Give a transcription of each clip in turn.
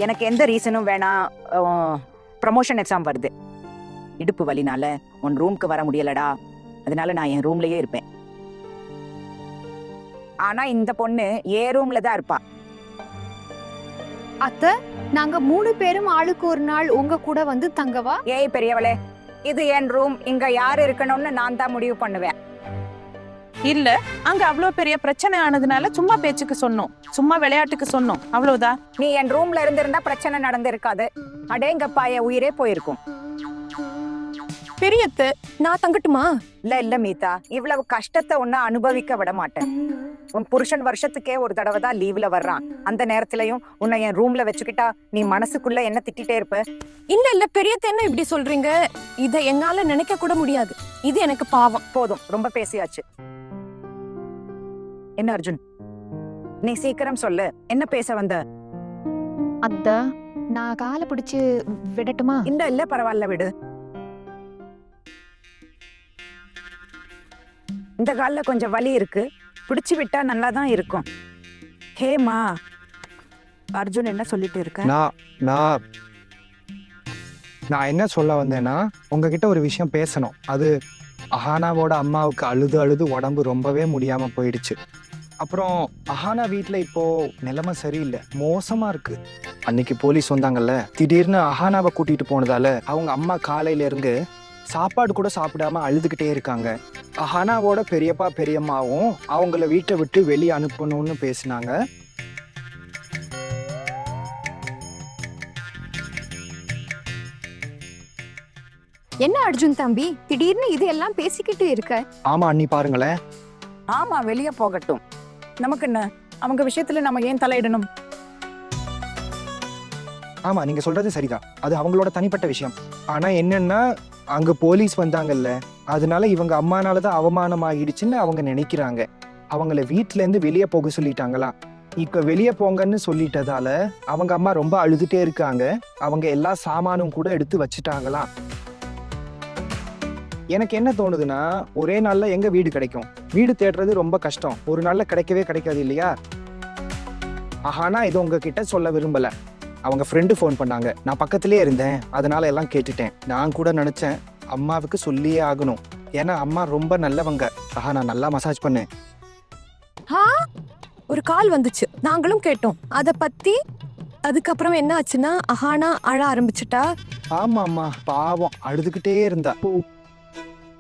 எனக்கு எந்த ரீசனும் வேணாம். ப்ரமோஷன் எக்ஸாம் வருது. இடுப்பு வலினால உன் ரூம்க்கு வர முடியலடா. அதனால நான் என் ரூம்லயே இருப்பேன். ஆனா இந்த பொண்ணு ஏ ரூம்ல தான் இருப்பா. அத்தை, நாங்க 3 பேரும் ஆளுக்கு ஒரு நாள் உங்க கூட வந்து தங்கவா? ஏய் பெரியவளே, இது என் ரூம். இங்க யாரு இருக்கணும்னு நான் தான் முடிவு பண்ணுவேன். இல்ல, அங்க அவ்வளவு பெரிய பிரச்சனை ஆனதுனால சும்மா பேச்சுக்கு சொன்னோம், சும்மா விளையாட்டுக்கு சொன்னோம், அவ்வளவுதான். நீ என் ரூம்ல இருந்திருந்தா பிரச்சனை நடந்திருக்காது. அடேங்கப்பா, என் உயிரே போயிருக்கும். பெரியத்த, நான் தங்கட்டுமா? இல்ல மீதா, இவ்வளவு கஷ்டத்தை ஒன்னும் அனுபவிக்க விட மாட்டேன். உன் புருஷன் வருஷத்துக்கே ஒரு தடவை தான் லீவ்ல வர்றான். அந்த நேரத்திலயும் உன்னை என் ரூம்ல வச்சுக்கிட்டா நீ மனசுக்குள்ள என்ன திட்டிட்டே இருப்ப? இல்ல பெரியத்த, என்ன இப்படி சொல்றீங்க? இத என்னால நினைக்க கூட முடியாது. இது எனக்கு பாவம். போதும், ரொம்ப பேசியாச்சு. என்ன அர்ஜுன், நீ சீக்கிரம் சொல்லு, என்ன பேச வந்த? அத்த, நான் காலை பிடிச்சு விடட்டுமா? இல்ல பரவாயில்ல, விடு. இந்த கால்ல கொஞ்சம் வலி இருக்கு, பிடிச்சு விட்டா நல்லா தான் இருக்கும். ஹேமா, அர்ஜுன் என்ன சொல்லிட்டு இருக்க? நான் என்ன சொல்ல வந்தேன்னா, உங்ககிட்ட ஒரு விஷயம் பேசணும். அது அஹானாவோட அம்மாவுக்கு அழுது அழுது உடம்பு ரொம்பவே முடியாம போயிடுச்சு. அப்புறம் அஹானா வீட்டில் இப்போ நிலைமை சரியில்லை, மோசமா இருக்கு. அன்னைக்கு போலீஸ் வந்தாங்கல்ல, திடீர்னு அஹானாவை கூட்டிட்டு போனதால அவங்க அம்மா காலையில இருந்து சாப்பாடு கூட சாப்பிடாம அழுதுகிட்டே இருக்காங்க. அஹானாவோட பெரியப்பா பெரியம்மாவும் அவங்கள வீட்டை விட்டு வெளியே அனுப்பணும்னு பேசினாங்க. என்ன அர்ஜுன் தம்பி, திடீர்னு இது எல்லாம் பேசிக்கிட்டு இருக்க? ஆமா அண்ணி, பாருங்களேன். ஆமா, வெளியே போகட்டும். நமக்கு என்ன, அவங்க விஷயத்துல நம்ம ஏன் தலையிடணும்? ஆமா, நீங்க சொல்றது சரிதான். அது அவங்களோட தனிப்பட்ட விஷயம். ஆனா என்னன்னா, அங்க போலீஸ் வந்தாங்கல்ல, அதனால இவங்க அம்மானாலதான் அவமானம் ஆகிடுச்சுன்னு அவங்க நினைக்கிறாங்க. அவங்கள வீட்டுல இருந்து வெளியே போக சொல்லிட்டாங்களா. இப்ப வெளியே போங்கன்னு சொல்லிட்டதால அவங்க அம்மா ரொம்ப அழுதுட்டே இருக்காங்க. அவங்க எல்லா சாமானும் கூட எடுத்து வச்சுட்டாங்களாம். எனக்கு என்ன தோணுதுன்னா, ஒரே நாள்ல எங்க வீடு கிடைக்கும்? வீடு தேடுறது ரொம்ப கஷ்டம். ஒரு நாள்ல கிடைக்கவே கிடைக்காது இல்லையா? ஆனா இது உங்ககிட்ட சொல்ல விரும்பல. அவங்க ஃப்ரெண்டு ஃபோன் பண்ணாங்க, நான் பக்கத்திலே இருந்தேன், அதனால எல்லாம் கேட்டுட்டேன். நான் கூட நினைச்சேன் அம்மாவுக்கு சொல்லியே ஆகணும், ஏன்னா அம்மா ரொம்ப நல்லவங்க. நான் நல்லா மசாஜ் பண்ணேன். ஒரு கால் வந்துச்சு, நாங்களும் கேட்டோம் அத பத்தி. அதுக்கப்புறம் என்ன ஆச்சுன்னா, அஹானா அழ ஆரம்பிச்சுட்டா. ஆமா அம்மா, பாவம், அழுதுகிட்டே இருந்தா.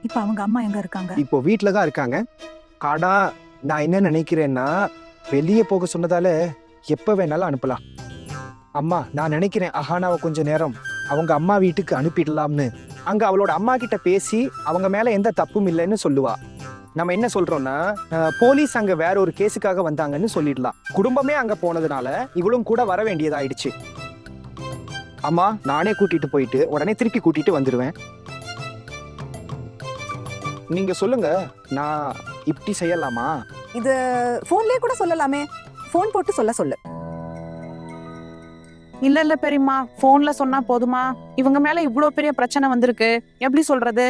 இப்ப அவங்க அம்மா எங்க இருக்காங்க? இப்போ வீட்டுல தான் இருக்காங்க. காடா, நான் என்ன நினைக்கிறேன்னா, வெளியே போக சொன்னதால எப்ப வேணாலும் அனுப்பலாம். அம்மா, நான் நினைக்கிறேன் அஹானாவை கொஞ்ச நேரம் அவங்க அம்மா வீட்டுக்கு அனுப்பிடலாம்னு. அங்க அவளோட அம்மா கிட்ட பேசி அவங்க மேல எந்த தப்பும் இல்லைன்னு சொல்லுவா. நம்ம என்ன சொல்றோம்னா, போலீஸ் அங்க வேற ஒரு கேஸுக்காக வந்தாங்கன்னு சொல்லிடலாம். குடும்பமே அங்க போனதுனால இவளும் கூட வர வேண்டியதாயிடுச்சு. அம்மா, நானே கூட்டிட்டு போயிட்டு உடனே திருப்பி கூட்டிட்டு வந்துடுவேன். நீங்க சொல்லுங்க, நான் இப்படி செய்யலாமா? இது போன்லயே கூட சொல்லலாமே. போன் போட்டு சொல்லு. இல்ல பெரியம்மா, போன்ல சொன்னா போதுமா? இவங்க மேல இவ்வளவு பெரிய பிரச்சனை வந்திருக்கு, எப்படி சொல்றது?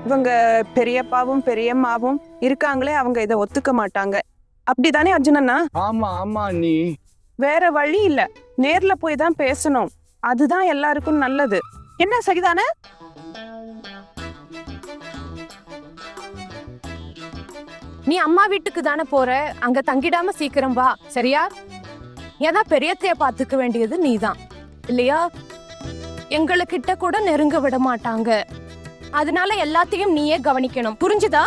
இவங்க பெரியப்பாவும் பெரியம்மாவும் இருக்காங்களே, அவங்க இதை ஒத்துக்க மாட்டாங்க. அப்படிதானே அர்ஜுனண்ணா? ஆமா ஆமா நீ. வேற வழி இல்ல, நேர்ல போய் தான் பேசணும். அதுதான் எல்லாருக்கும் நல்லது. என்ன சரிதானே? நீ அம்மா வீட்டுக்கு தானே போற, அங்க தங்கிடாம சீக்கிரம் வா, சரியா? ஏன்னா பெரியத்தைய பாத்துக்க வேண்டியது நீதான் இல்லையா? எங்களை கிட்ட கூட நெருங்க விட மாட்டாங்க. அதனால எல்லாத்தையும் நீயே கவனிக்கணும், புரிஞ்சுதா?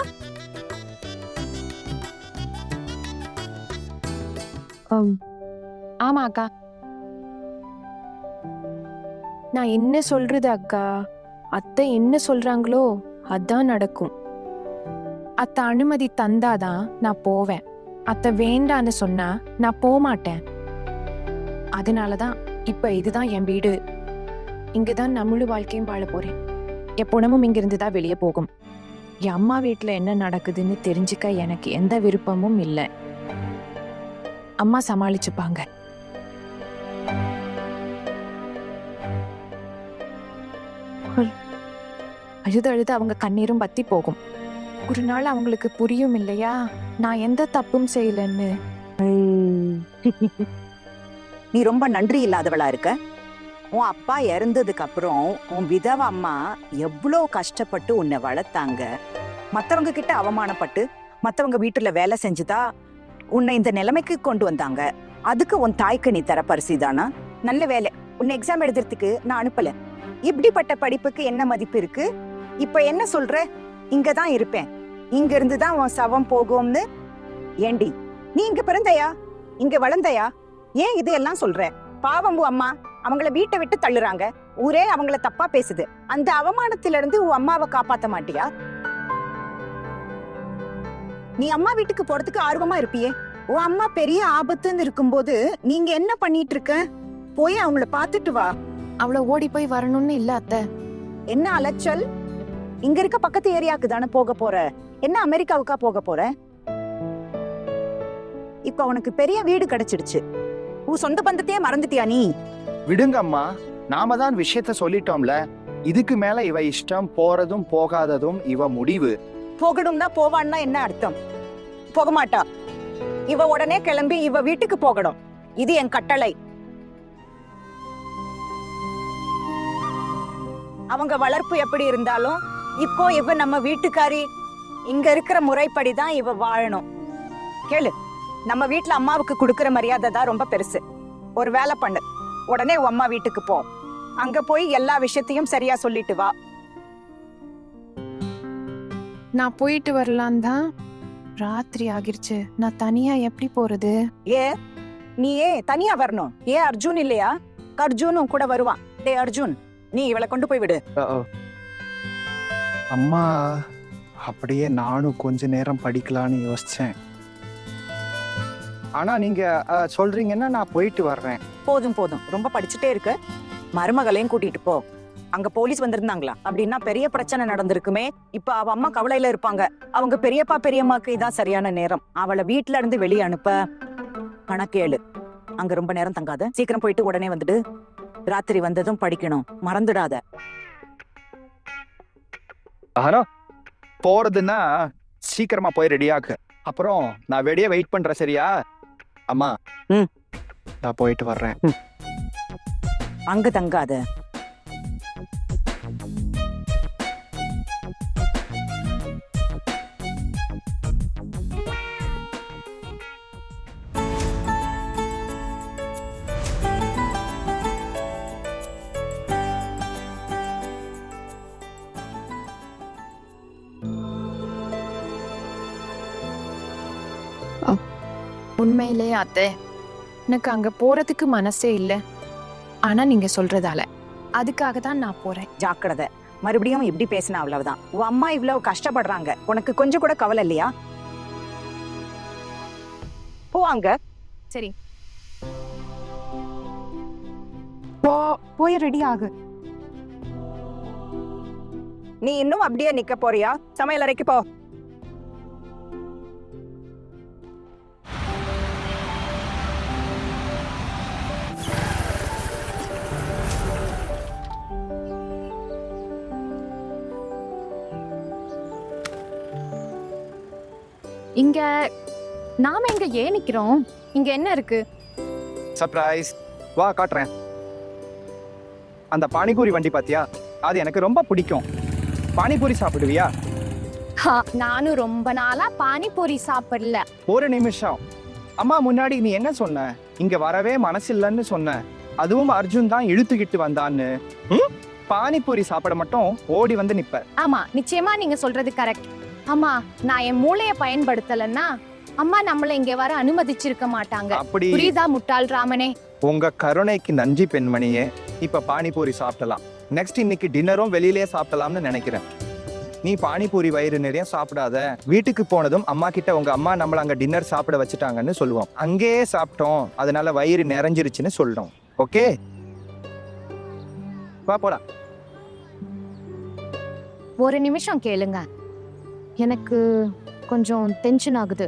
ஆமா அக்கா. நான் என்ன சொல்றது அக்கா, அத்தை என்ன சொல்றாங்களோ அதான் நடக்கும். அத்தை அனுமதி தந்தாதான் நான் போவேன். அத்தை வேண்டான்னு சொன்னா நான் போக மாட்டேன். அதனாலதான் இப்ப இதுதான் என் வீடு. இங்கதான் நம்மளும் வாழ்க்கையும் வாழ போறேன். எப்போனமும் இங்கிருந்துதான் வெளியே போகும். என் அம்மா வீட்டுல என்ன நடக்குதுன்னு தெரிஞ்சுக்க எனக்கு எந்த விருப்பமும் இல்லை. அம்மா சமாளிச்சுப்பாங்க. அழுது அழுது அவங்க கண்ணீரும் பத்தி போகும். ஒரு நாள் அவங்களுக்கு புரியும் இல்லையா, நான் எந்த தப்பும் செய்யலன்னு. நீ ரொம்ப நன்றி இல்லாதவளா இருக்க. உன் அப்பா இறந்ததுக்கு அப்புறம் உன் விதவ அம்மா எவ்வளோ கஷ்டப்பட்டு உன்னை வளர்த்தாங்க. மத்தவங்க கிட்ட அவமானப்பட்டு மத்தவங்க வீட்டுல வேலை செஞ்சுதா உன்னை இந்த நிலைமைக்கு கொண்டு வந்தாங்க. அதுக்கு உன் தாய்க்கு நீ தர பரிசுதானா? நல்ல வேலை, உன்னை எக்ஸாம் எழுதுறதுக்கு நான் அனுப்பல. இப்படிப்பட்ட படிப்புக்கு என்ன மதிப்பு இருக்கு? இப்ப என்ன சொல்ற? இங்கதான் இருப்பேன், இங்க இருந்துதான் உன் சவம் போகும்னு. ஏண்டி, நீ இங்க பிறந்தையா, இங்க வளர்ந்தையா? ஏன் இதையெல்லாம் சொல்ற? பாவம் உன் அம்மா, அவங்கள வீட்டை விட்டு தள்ளுறாங்க, ஊரே அவங்கள தப்பா பேசுது. அந்த அவமானத்தில இருந்து உன் அம்மாவை காப்பாத்த மாட்டியா? நீ அம்மா வீட்டுக்கு போறதுக்கு ஆர்வமா இருப்பியே. உன் அம்மா பெரிய ஆபத்துன்னு இருக்கும்போது நீங்க என்ன பண்ணிட்டு இருக்க? போய் அவங்கள பாத்துட்டு வா. அவளை ஓடி போய் வரணும்னு இல்ல அத்தை. என்ன அலைச்சல்? இங்க இருக்க பக்கத்து ஏரியாவுக்கு தானே போக போற, என்ன அமெரிக்காவுக்கா போக போற? இப்ப உனக்கு பெரிய வீடு கிடைச்சிடுச்சு, உன் சொந்த பந்தத்தையே மறந்துட்டியா நீ? விடுங்க அம்மா, நாம தான் விஷயத்த சொல்லிட்டோம்ல. இதுக்கு மேல இவ இஷ்டம், போறதும் போகாததும் இவ முடிவு. போகணும்னா போவான்னா என்ன அர்த்தம்? போக மாட்டா. இவ உடனே கிளம்பி இவ வீட்டுக்கு போகணும். இது என் கட்டளை. அவங்க வளர்ப்பு எப்படி இருந்தாலும் இப்போ இவ நம்ம வீட்டுக்காரி. இங்க இருக்கிற முறைப்படிதான் இவ வாழணும். கேளு, நம்ம வீட்டுல அம்மாவுக்கு கொடுக்கற மரியாதை தான் ரொம்ப பெருசு. ஒரு வேலை பண்ணு, உடனே உன் அம்மா வீட்டுக்கு போ. அங்க போய் எல்லா விஷயத்தையும் சரியா சொல்லிட்டு வா. நான் போயிட்டு வரலாம் தான், ராத்திரி ஆகிருச்சு. நான் தனியா எப்படி போறது? நீ தனியா வரணும்? அர்ஜுன் இல்லையா? அர்ஜுனும் கூட வருவான். அர்ஜுன், நீ இவளை கொண்டு போய் விடு. அம்மா, அப்படியே நானும் கொஞ்ச நேரம் படிக்கலான்னு யோசிச்சேன். ஆனா நீங்க சொல்றீங்கன்னா நான் போயிட்டு வர்றேன். போதும் போதும், ரொம்ப படிச்சுட்டே இருக்க. மருமகளையும் கூட்டிட்டு போ. அங்க போலீஸ் வந்திருந்தாங்களா அப்படின்னா பெரிய பிரச்சனை நடந்திருக்குமே. இப்ப அவ அம்மா கவலையில இருப்பாங்க. அவங்க பெரியப்பா பெரியம்மாக்கு இதான் சரியான நேரம். அவளை வீட்டுல இருந்து வெளியே அனுப்ப. கணக்கேளு, அங்க ரொம்ப நேரம் தங்காத, சீக்கிரம் போயிட்டு உடனே வந்துடு. ராத்திரி வந்ததும் படிக்கணும், மறந்துடாத. ஆனா போறதுன்னா சீக்கிரமா போய் ரெடியாக்கு. அப்புறம் நான் வெளியே வெயிட் பண்றேன், சரியா? அம்மா, நான் போயிட்டு வர்றேன். அங்க தங்காத. உண்மையிலே அத்தை, எனக்கு அங்க போறதுக்கு மனசே இல்ல. ஆனா நீங்க சொல்றதால அதுக்காக தான் நான் போறேன். ஜாக்கிரதை, மறுபடியும் இப்படி பேசினா அவ்வளவுதான். உன் அம்மா இவ்வளவு கஷ்டப்படுறாங்க, உனக்கு கொஞ்சம் கூட கவலை இல்லையா? போவாங்க. சரி, போய் ரெடி ஆகு. நீ இன்னும் அப்படியே நிக்க போறியா? சமையல் அறைக்கு போ. இங்க நாம இங்க ஏன் நிக்கிறோம்? இங்க என்ன இருக்கு? சர்ப்ரைஸ், வா காட்டுறேன். அந்த பானிபூரி வண்டி பாத்தியா? அது எனக்கு ரொம்ப பிடிக்கும். பானிபூரி சாப்பிடுவியா? நானும் ரொம்ப நாளா பானிபூரி சாப்பிடல. ஒரு நிமிஷம், அம்மா முன்னாடி நீ என்ன சொன்ன? இங்க வரவே மனசில்லன்னு சொன்ன. அதுவும் அர்ஜுன் தான் இழுத்துக்கிட்டு வந்தான்னு. பானிபூரி சாப்பிட மட்டும் ஓடி வந்து நிப்ப. ஆமா, நிச்சயமா நீங்க சொல்றது கரெக்ட். அம்மா, நான் என் மூளைய பயன்படுத்தலன்னா அம்மா நம்மள இங்க வர அனுமதிச்சிருக்க மாட்டாங்க. அப்படி புரியுதா முட்டாள் ராமனே? உங்க கருணைக்கு நன்றி பெண்மணியே. இப்ப பானிபூரி சாப்பிடலாம். நெக்ஸ்ட் இன்னைக்கு டின்னரும் வெளியிலேயே சாப்பிடலாம்னு நினைக்கிறேன். நீ பானிபூரி வயிறு நிறைய சாப்பிடாத. வீட்டுக்கு போனதும் அம்மா கிட்ட உங்க அம்மா நம்மள அங்க டின்னர் சாப்பிட வச்சுட்டாங்கன்னு சொல்லுவோம். அங்கேயே சாப்பிட்டோம், அதனால வயிறு நிறைஞ்சிருச்சுன்னு சொல்றோம். ஓகே, வா போலாம். ஒரு நிமிஷம் கேளுங்க, எனக்கு கொஞ்சம் டென்ஷன் ஆகுது.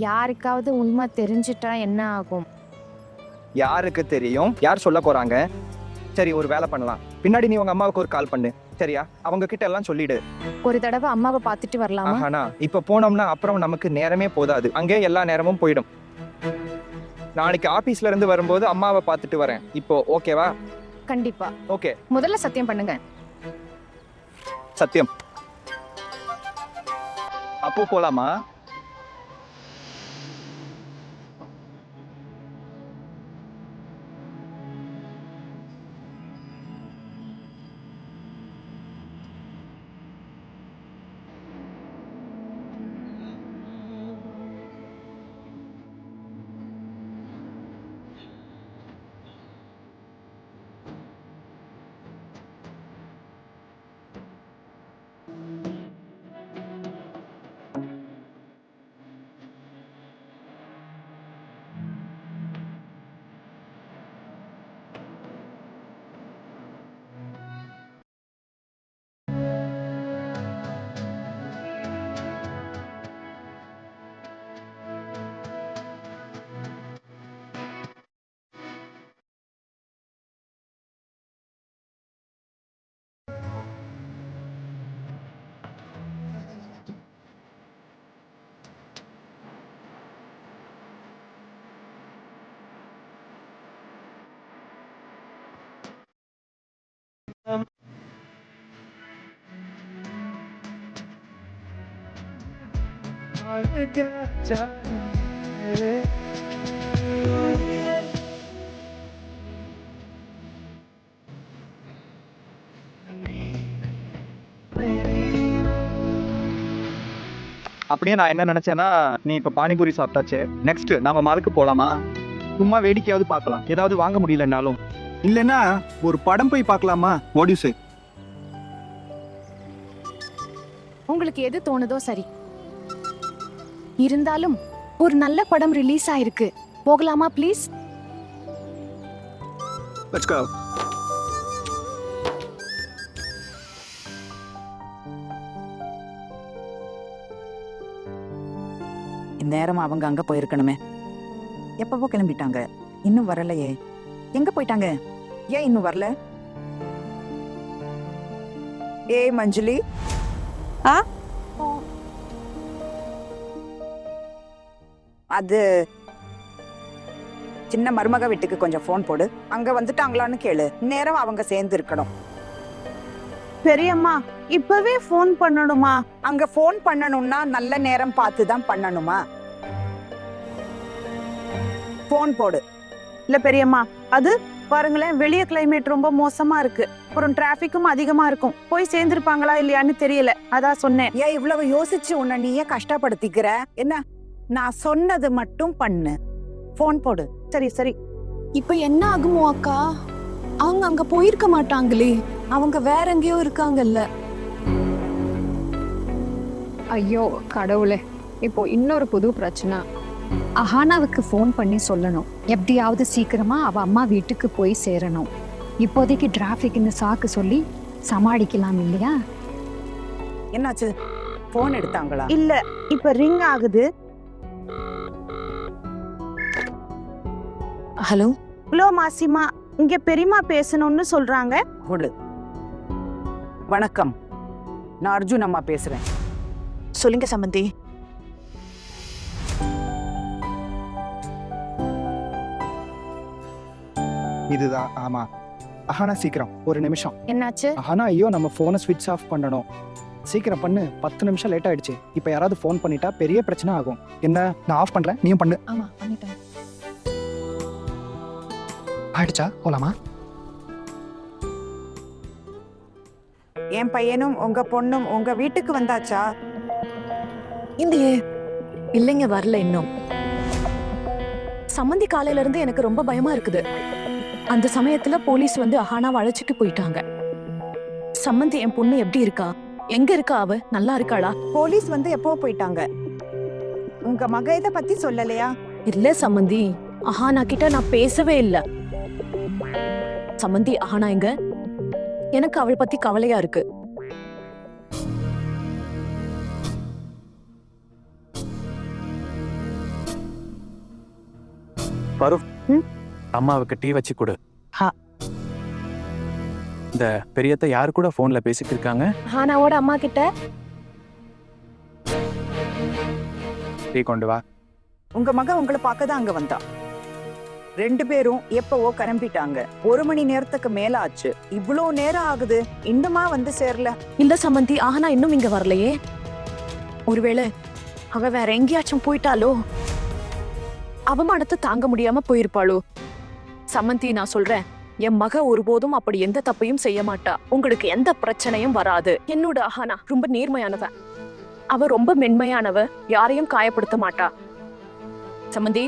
யாருக்காவது உண்மை தெரிஞ்சிட்டா என்ன ஆகும்? யாருக்கு தெரியும்? யார் சொல்ல போறாங்க? சரி, ஒரு வேலை பண்ணலாம். பின்னாடி நீ உங்க அம்மாவுக்கு ஒரு கால் பண்ணு, சரியா? அவங்க கிட்ட எல்லாம் சொல்லிடு. ஒரு தடவை அம்மாவை பார்த்துட்டு வரலாமா? ஆனா இப்ப போனோம்னா அப்புறம் நமக்கு நேரமே போதாது. அங்கே எல்லா நேரமும் போயிடும். நாளைக்கு ஆபீஸ்ல இருந்து வரும்போது அம்மாவை பார்த்துட்டு வரேன். இப்போ ஓகேவா? கண்டிப்பா. ஓகே. முதல்ல சத்தியம் பண்ணுங்க. சத்தியம். அப்போ போலாமா? அப்படியே நான் என்ன நினைச்சேன்னா, நீ இப்ப பானிபூரி சாப்பிட்டாச்சு, நெக்ஸ்ட் நாம மாலுக்கு போலாமா? சும்மா வேடிக்கையாவது பார்க்கலாம், ஏதாவது வாங்க முடியலன்னாலும். இல்லைன்னா ஒரு படம் போய் பார்க்கலாமா? What you say? உங்களுக்கு எது தோணுதோ சரி. இருந்தாலும் ஒரு நல்ல படம் ரிலீஸ் ஆயிருக்கு, போகலாமா ப்ளீஸ்? Let's go. இந்நேரம் அவங்க அங்க போயிருக்கணுமே. எப்பவோ கிளம்பிட்டாங்க, இன்னும் வரலையே. எங்க போயிட்டாங்க? ஏன் இன்னும் வரல? ஏய் மஞ்சுளி. ஆ? அது சின்ன மருமக வீட்டுக்கு கொஞ்சம் ஃபோன் போடு. அங்க வந்துட்டாங்களான்னு கேளு. நேரம் அவங்க சேர்ந்து இருக்கணும். பெரியம்மா இப்பவே ஃபோன் பண்ணணுமா? அங்க ஃபோன் பண்ணணும்னா நல்ல நேரம் பார்த்து தான் பண்ணணுமா? ஃபோன் போடு. இல்ல பெரியம்மா, அது பாருங்களேன், வெளிய கிளைமேட் ரொம்ப மோசமா இருக்கு, அப்புறம் டிராபிக்கும் அதிகமா இருக்கும். போய் சேர்ந்திருப்பாங்களா இல்லையான்னு தெரியல, அதான் சொன்னேன். ஏன் இவ்வளவு யோசிச்சு உன்னை நீயே கஷ்டப்படுத்திக்கிற? என்ன, நான் சொன்னது மட்டும் பண்ணு. ஃபோன் போடு. சரி சரி. இப்ப என்ன ஆகுமோ அக்கா? அவங்க அங்க போயிருக்க மாட்டாங்களே, அவங்க வேற எங்கேயோ இருக்காங்கல்ல. ஐயோ கடவுளே, இப்போ இன்னொரு புது பிரச்சனை. அஹானாவுக்கு ஃபோன் பண்ணி சொல்லணும், எப்படியாவது சீக்கிரமா அவ அம்மா வீட்டுக்கு போய் சேரணும். இப்போதைக்கு டிராஃபிக்னு சாக்கு சொல்லி சமாளிக்கலாம் இல்லையா? என்னாச்சு? ஃபோன் எடுத்தாங்களா? இல்ல, இப்ப ரிங் ஆகுது. ஹலோ ஹலோ மாசிமா, இங்க பெரியம்மா பேசணும்னு சொல்றாங்க. கொடு. வணக்கம், நான் அர்ஜுன் அம்மா பேசுறேன். சொல்லுங்க சம்பந்தி. இதுதான். ஆமா அஹானா, சீக்கிரம் ஒரு நிமிஷம். என்னாச்சு? அஹானா, ஐயோ நம்ம ஃபோனை ஸ்விட்ச் ஆஃப் பண்ணணும். சீக்கிரம் பண்ணு, 10 நிமிஷம் லேட் ஆயிடுச்சு. இப்போ யாராவது ஃபோன் பண்ணிட்டா பெரிய பிரச்சனை ஆகும். என்ன, நான் ஆஃப் பண்றேன், நீயும் பண்ணு. ஆமா பண்ணிட்டேன். ஆயிடுச்சா? போலாமா? என் பையனும் உங்க பொண்ணும் உங்க வீட்டுக்கு வந்தாச்சா? இல்லையே. இல்லைங்க, வரல இன்னும். சம்மந்தி காலையில இருந்து எனக்கு ரொம்ப பயமா இருக்குது. அந்த சமயத்துல போலீஸ் வந்து அஹானாவை அழைச்சிட்டு போயிட்டாங்க. சம்மந்தி என் பொண்ணு எப்படி இருக்கா? எங்க இருக்கா? அவ நல்லா இருக்காளா? போலீஸ் வந்து எப்போ போயிட்டாங்க? உங்க மக இத பத்தி சொல்லலையா? இல்ல சம்மந்தி, அஹானா கிட்ட நான் பேசவே இல்ல. சம்மந்தி, அஹானா எங்க? எனக்கு அவளை பத்தி கவலையா இருக்கு. பரு, அம்மாவுக்கு டீ வச்சு கொடு. இந்த பெரியத்த யாரு கூட போன்ல பேசிட்டு இருக்காங்க? அஹானாவோட அம்மா கிட்ட. டீ கொண்டு வா. உங்க மக உங்களை பார்க்க தான் அங்க வந்தா. 2 பேரும் எப்பவோ கிளம்பிட்டாங்க. 1 மணி நேரத்துக்கு மேல ஆச்சு. இவ்ளோ நேரம் ஆகுது, இன்னுமா வந்து சேரல? இல்ல சம்மந்தி, ஆஹனா இன்னும் இங்க வரலையே. ஒருவேளை அவ வேற எங்கேயாச்சும் போயிட்டாலோ, அவமானத்தை தாங்க முடியாம போயிருப்பாளோ. சம்மந்தி, நான் சொல்றேன், என் மக ஒருபோதும் அப்படி எந்த தப்பையும் செய்ய மாட்டா. உங்களுக்கு எந்த பிரச்சனையும் வராது. என்னோட ஆஹனா ரொம்ப நேர்மையானவ, அவ ரொம்ப மென்மையானவ, யாரையும் காயப்படுத்த மாட்டா. சம்மந்தி,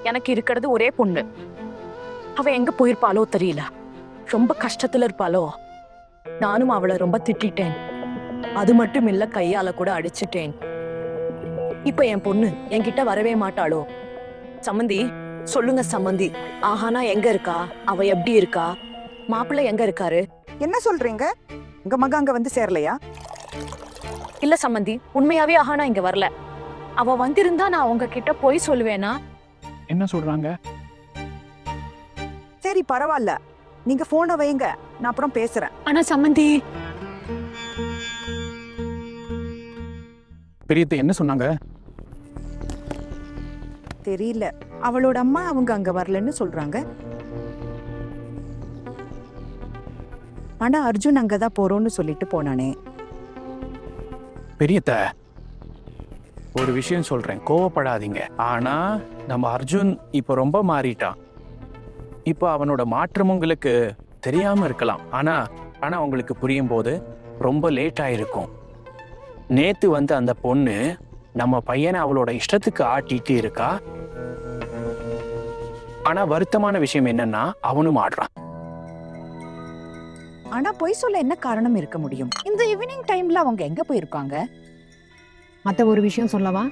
எனக்கு இருக்கிறது ஒரே பொண்ணு. அவ எங்க போயிருப்பாளோ தெரியல. ரொம்ப கஷ்டத்துல இருப்பாளோ. நானும் அவளை ரொம்ப திட்டிட்டேன். அது மட்டும் இல்ல, கையால கூட அடிச்சிட்டேன். இப்ப என் பொண்ணு என்கிட்ட வரவே மாட்டாளோ. சம்மந்தி, சொல்லுங்க சம்மந்தி, ஆஹானா எங்க இருக்கா? அவ எப்படி இருக்கா? மாப்பிள்ளை எங்க இருக்காரு? என்ன சொல்றீங்க? உங்க மக அங்க வந்து சேரலையா? இல்ல சம்மந்தி, உண்மையாவே ஆஹானா இங்க வரல. அவ வந்திருந்தா நான் உங்ககிட்ட போய் சொல்லுவேனா? என்ன சொல்றாங்க? சரி பரவாயில்ல, நீங்க போனை வைங்க, நான் அப்புறம் பேசுறேன். ஆனா சம்மந்தி, பெரியத்தை என்ன சொன்னாங்க? தெரியல, அவளோட அம்மா அவங்க அங்க வரலன்னு சொல்றாங்க. ஆனா அர்ஜுன் அங்கதான் போறோம்னு சொல்லிட்டு போனானே. பெரியத்த, ஒரு விஷயம் சொல்றேன், கோவப்படாதீங்க. ஆனா நம்ம அர்ஜுன் இப்ப ரொம்ப மாறிட்டான். இப்போ அவனோட மாற்றம் உங்களுக்கு தெரியாம இருக்கலாம். ஆனா உங்களுக்கு புரியும் போது ரொம்ப லேட் ஆயிருக்கும். நேத்து வந்து அந்த பொண்ணு நம்ம பையனை அவளோட இஷ்டத்துக்கு ஆட்டிட்டு இருக்கா. ஆனா வருத்தமான விஷயம் என்னன்னா, அவனும் ஆடுறான். ஆனா பொய் சொல்ல என்ன காரணம் இருக்க முடியும்? இந்த ஈவினிங் டைம்ல அவங்க எங்க போயிருக்காங்க? மத்த ஒரு விஷயம் சொல்லவா?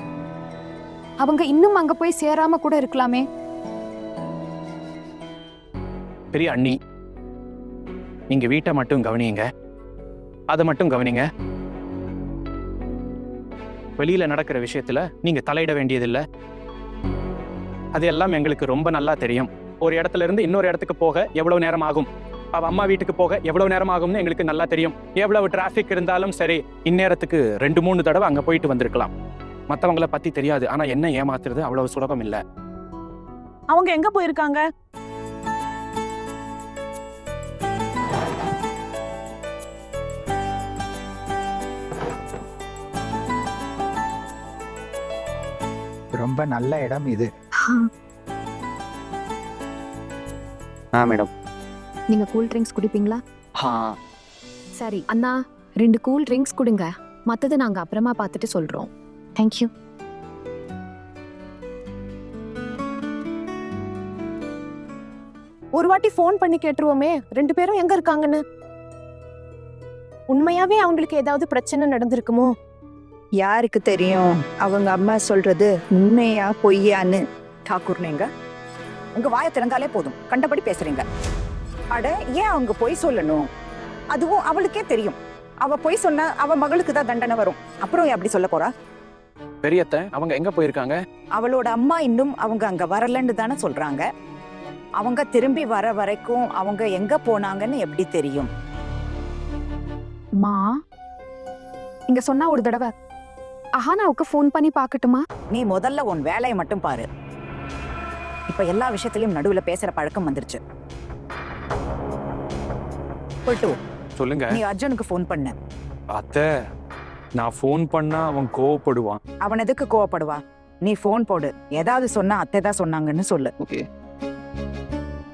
அவங்க இன்னும் அங்க போய் சேராம கூட இருக்கலாமே. பெரிய அண்ணி, நீங்க வீட்டை மட்டும் கவனியுங்க, அதை மட்டும் கவனிங்க. வெளியில நடக்கிற விஷயத்துல நீங்க தலையிட வேண்டியதில்லை. அது எல்லாம் எங்களுக்கு ரொம்ப நல்லா தெரியும். ஒரு இடத்துல இருந்து இன்னொரு இடத்துக்கு போக எவ்வளவு நேரம் ஆகும், அவ அம்மா வீட்டுக்கு போக எவ்வளவு நேரம் ஆகும்னு எங்களுக்கு நல்லா தெரியும். எவ்வளவு டிராபிக் இருந்தாலும் சரி, இந்நேரத்துக்கு 2-3 தடவை அங்க போயிட்டு வந்திருக்கலாம். மத்தவங்கள பத்தி தெரியாது, ஆனா என்ன ஏமாத்துறது அவ்வளவு சுலபம் இல்ல. அவங்க எங்க போயிருக்காங்க? ரொம்ப நல்ல இடம் இது. மேடம். நீங்க கூல் ட்ரிங்க்ஸ் குடிப்பீங்களா? சரி அண்ணா, 2 கூல் ட்ரிங்க்ஸ் கொடுங்க. மத்தது நாங்க அப்புறமா பார்த்துட்டு சொல்றோம். தேங்க்யூ. ஒரு வாட்டி ஃபோன் பண்ணி கேட்டுருவோமே 2 பேரும் எங்க இருக்காங்கன்னு. உண்மையாவே அவங்களுக்கு ஏதாவது பிரச்சனை நடந்திருக்குமோ? யாருக்கு தெரியும் அவங்க அம்மா சொல்றது உண்மையா பொய்யான்னு? டாக்கூர், நீங்க உங்க வாயை திறந்தாலே போதும், கண்டபடி பேசுறீங்க. அட, ஏன் அவங்க பொய் சொல்லணும்? அதுவும் அவளுக்கே தெரியும். அவ பொய் சொன்னா அவ மகளுக்கு தான் தண்டனை வரும். அப்புறம் ஏன் அப்படி சொல்ல போறா? பெரியத்த, அவங்க எங்க போயிருக்காங்க? அவளோட அம்மா இன்னும் அவங்க அங்க வரலன்னு தானே சொல்றாங்க. அவங்க திரும்பி வர வரைக்கும் அவங்க எங்க போனாங்கன்னு எப்படி தெரியும்? மா, இங்க சொன்னா ஒரு தடவை அஹானாவுக்கு ஃபோன் பண்ணி பார்க்கட்டுமா? நீ முதல்ல உன் வேலையை மட்டும் பாரு. இப்ப எல்லா விஷயத்திலயும் நடுவுல பேசுற பழக்கம் வந்துருச்சு. போயிட்டு வா. சொல்லுங்க. நீ அர்ஜுனுக்கு ஃபோன் பண்ண. அத்தை, நான் ஃபோன் பண்ணா அவன் கோவப்படுவான். அவன் எதுக்கு கோவப்படுவா? நீ ஃபோன் போடு. ஏதாவது சொன்னா அத்தை தான் சொன்னாங்கன்னு சொல்லு. ஓகே.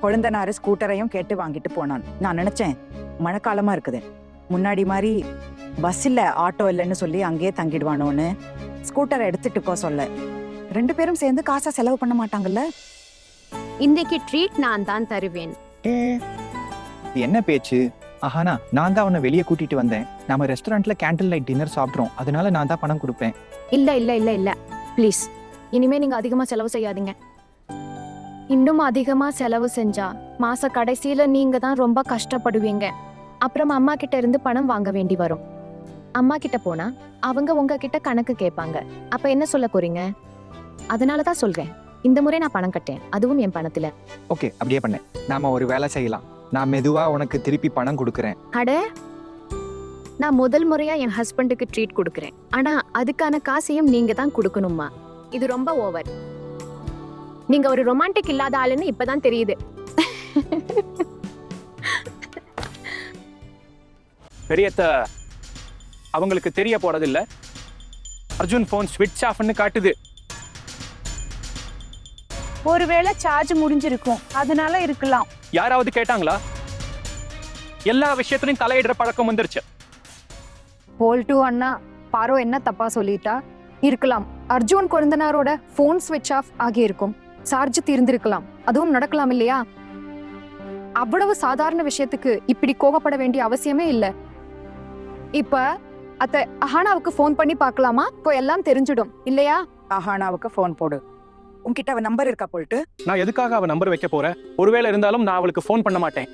கொழுந்தனாரு ஸ்கூட்டரையும் கேட்டு வாங்கிட்டு போனான். நான் நினைச்சேன் மழைக்காலமா இருக்குது, முன்னாடி மாதிரி பஸ் இல்ல ஆட்டோ இல்லைன்னு சொல்லி அங்கேயே தங்கிடுவானோன்னு ஸ்கூட்டரை எடுத்துட்டு போ சொல்ல. 2 பேரும் சேர்ந்து காசா செலவு பண்ண மாட்டாங்கல்ல? இன்னைக்கு ட்ரீட் நான் தான் தருவேன். என்ன பேச்சு? ஆஹானா, நான் தான் அவனை வெளியே கூட்டிட்டு வந்தேன். நம்ம ரெஸ்டாரண்ட்ல கேண்டில் லைட் டின்னர் சாப்பிட்றோம், அதனால நான் தான் பணம் கொடுப்பேன். இல்ல ப்ளீஸ், இனிமே நீங்க அதிகமா செலவு செய்யாதீங்க. இன்னும் அதிகமா செலவு செஞ்சா மாச கடைசியில நீங்க தான் ரொம்ப கஷ்டப்படுவீங்க. அப்புறம் அம்மா கிட்ட இருந்து பணம் வாங்க வேண்டி வரும். அம்மா கிட்ட போனா அவங்க உங்ககிட்ட கணக்கு கேட்பாங்க. அப்ப என்ன சொல்ல போறீங்க? அதனாலதான் சொல்றேன், இந்த முறை நான் பணம் கட்டேன், அதுவும் என் பணத்துல. ஓகே, அப்படியே பண்ணேன். நாம ஒரு வேலை செய்யலாம். நான் மெதுவா உனக்கு திருப்பி பணம் கொடுக்கறேன். அட, நான் முதல் முறையா என் ஹஸ்பண்டுக்கு ட்ரீட் கொடுக்கறேன். ஆனா அதுக்கான காசையும் நீங்க தான் கொடுக்கணுமா? இது ரொம்ப ஓவர். நீங்க ஒரு ரொமான்டிக் இல்லாத ஆளுன்னு இப்பதான் தெரியுது. பெரியத்த அவங்களுக்கு தெரிய போறதில்ல. அர்ஜுன் போன் ஸ்விட்ச் ஆஃப்னு காட்டுது. ஒருவேளை சார்ஜ் முடிஞ்சிருக்கும், அதனால இருக்கலாம். யாராவது கேட்டாங்களா? எல்லா விஷயத்திலையும் தலையிடுற பழக்கம் வந்துருச்சு. போல்ட்டு அண்ணா, பாரோ என்ன தப்பா சொல்லிட்டா? இருக்கலாம். அர்ஜுன் கொழுந்தனாரோட ஃபோன் ஸ்விட்ச் ஆஃப் ஆகியிருக்கும், சார்ஜ் தீர்ந்திருக்கலாம். அதுவும் நடக்கலாம் இல்லையா? அவ்வளவு சாதாரண விஷயத்துக்கு இப்படி கோபப்பட வேண்டிய அவசியமே இல்லை. இப்ப அத்தை அஹானாவுக்கு ஃபோன் பண்ணி பார்க்கலாமா? இப்போ எல்லாம் தெரிஞ்சிடும் இல்லையா? அஹானாவுக்கு ஃபோன் போடு. உன்கிட்ட அவ நம்பர் இருக்கா போல்ட்டு? நான் எதுக்காக அவ நம்பர் வைக்க போறேன்? ஒருவேளை இருந்தாலும் நான் அவளுக்கு ஃபோன் பண்ண மாட்டேன்.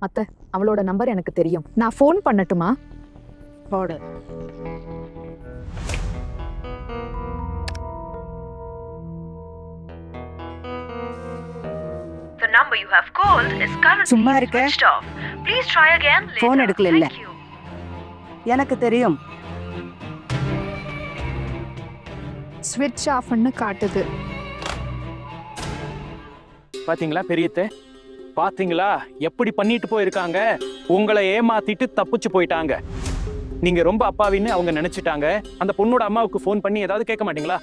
அத்தை, அவளோட நம்பர் எனக்கு தெரியும். நான் ஃபோன் பண்ணட்டுமா? போடு. The number you have called is currently சும்மா இருக்க? switched off. Please try again later. Phone எடுக்கல இல்ல. Thank you. எனக்கு தெரியும். ஸ்விட்ச் ஆஃப்னு காட்டுது. பாத்தீங்களா பெரியத்த? பாத்தீங்களா எப்படி பண்ணிட்டு போயிருக்காங்க? உங்களை ஏமாத்திட்டு தப்பிச்சு போயிட்டாங்க. நீங்க ரொம்ப அப்பாவின்னு அவங்க நினைச்சிட்டாங்க. அந்த பொண்ணோட அம்மாவுக்கு ஃபோன் பண்ணி ஏதாவது கேட்க மாட்டீங்களா?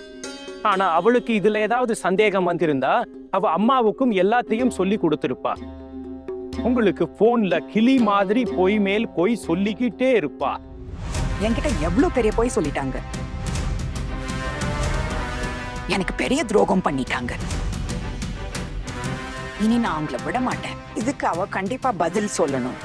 ஆனா அவளுக்கு இதுல ஏதாவது சந்தேகம் வந்திருந்தா அவ அம்மாவுக்கும் எல்லாத்தையும் சொல்லி கொடுத்திருப்பா. உங்களுக்கு போன்ல கிளி மாதிரி பொய் மேல் பொய் சொல்லிக்கிட்டே இருப்பா. என்கிட்ட எவ்வளவு பெரிய போய் சொல்லிட்டாங்க. எனக்கு பெரிய துரோகம் பண்ணிட்டாங்க. இனி நான் அவங்கள விட மாட்டேன். இதுக்கு அவ கண்டிப்பா பதில் சொல்லணும்.